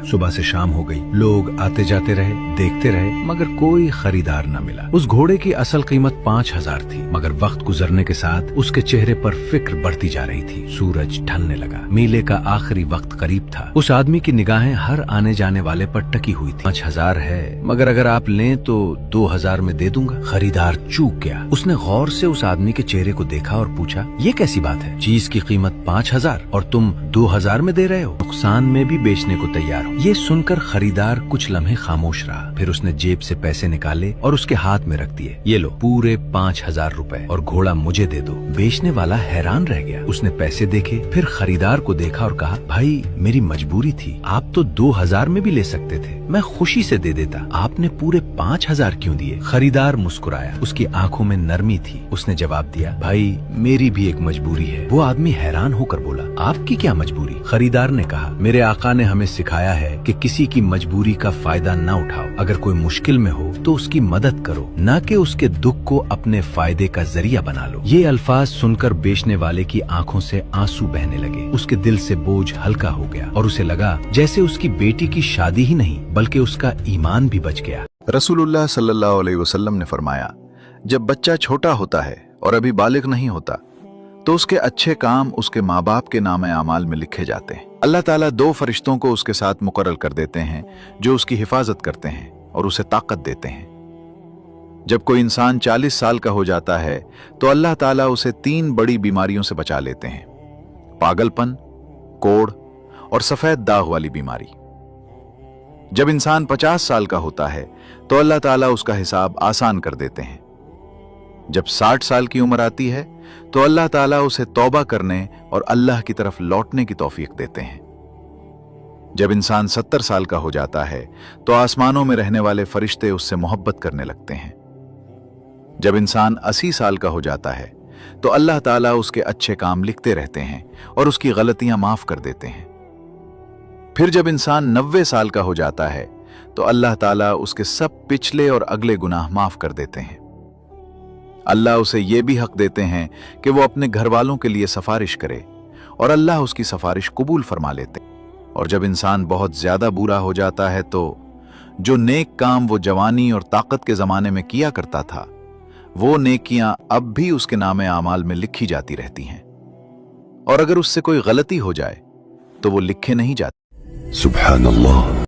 सुबह से शाम हो गई, लोग आते जाते रहे, देखते रहे, मगर कोई खरीदार न मिला। उस घोड़े की असल कीमत 5,000 थी, मगर वक्त गुजरने के साथ उसके चेहरे पर फिक्र बढ़ती जा रही थी। सूरज ढलने लगा, मेले का आखिरी वक्त करीब था। उस आदमी की निगाहें हर आने जाने वाले पर टकी हुई थी। 5,000 है, मगर अगर आप लें तो 2,000 में दे दूंगा। खरीदार चूक गया। उसने गौर से उस आदमी के चेहरे को देखा और पूछा, ये कैसी बात है? चीज की कीमत 5,000 और तुम 2,000 में दे रहे हो? नुकसान में भी बेचने को तैयार हो। ये सुनकर खरीदार कुछ लम्हे खामोश रहा। फिर उसने जेब से पैसे निकाले और उसके हाथ में रख दिए। ये लो, पूरे 5,000 रुपए, और घोड़ा मुझे दे दो। बेचने वाला हैरान रह गया। उसने पैसे देखे, फिर खरीदार को देखा और कहा, भाई मेरी मजबूरी थी, आप तो 2,000 में भी ले सकते थे, मैं खुशी से दे देता, आपने पूरे 5,000 क्यों दिए? खरीदार मुस्कुराया, उसकी आंखों में नरमी थी। उसने जवाब दिया, भाई मेरी भी एक मजबूरी है। वो आदमी हैरान होकर बोला, आपकी क्या मजबूरी? खरीदार ने कहा, मेरे आका ने हमें सिखाया है कि किसी की मजबूरी का फायदा न उठाओ। अगर कोई मुश्किल में हो तो उसकी मदद करो, न कि उसके दुख को अपने फायदे का जरिया बना लो। ये अल्फाज सुनकर बेचने वाले की आंखों से आंसू बहने लगे। उसके दिल से बोझ हल्का हो गया और उसे लगा जैसे उसकी बेटी की शादी ही नहीं बल्कि उसका ईमान भी बच गया। रसूलुल्लाह सल्लल्लाहु अलैहि वसल्लम ने फरमाया, जब बच्चा छोटा होता है और अभी बालिग नहीं होता तो उसके अच्छे काम उसके माँ बाप के नामे आमाल में लिखे जाते हैं। अल्लाह ताला 2 फरिश्तों को उसके साथ मुकर्रर कर देते हैं जो उसकी हिफाजत करते हैं और उसे ताकत देते हैं। जब कोई इंसान 40 साल का हो जाता है तो अल्लाह ताला उसे 3 बड़ी बीमारियों से बचा लेते हैं: पागलपन, कोढ़ और सफेद दाग वाली बीमारी। जब इंसान 50 साल का होता है तो अल्लाह ताला उसका हिसाब आसान कर देते हैं। जब 60 साल की उम्र आती है तो अल्लाह ताला उसे तौबा करने और अल्लाह की तरफ लौटने की तौफीक देते हैं। जब इंसान 70 साल का हो जाता है तो आसमानों में रहने वाले फरिश्ते उससे मोहब्बत करने लगते हैं। जब इंसान 80 साल का हो जाता है तो अल्लाह ताला उसके अच्छे काम लिखते रहते हैं और उसकी गलतियां माफ कर देते हैं। फिर जब इंसान 90 साल का हो जाता है तो अल्लाह ताला उसके सब पिछले और अगले गुनाह माफ कर देते हैं। अल्लाह उसे यह भी हक देते हैं कि वो अपने घर वालों के लिए सफारिश करे और अल्लाह उसकी सफारिश कबूल फरमा लेते हैं। और जब इंसान बहुत ज्यादा बुरा हो जाता है तो जो नेक काम वो जवानी और ताकत के जमाने में किया करता था, वो नेकियां अब भी उसके नामे आमाल में लिखी जाती रहती हैं, और अगर उससे कोई गलती हो जाए तो वो लिखे नहीं जाती। सुब्हान अल्लाह।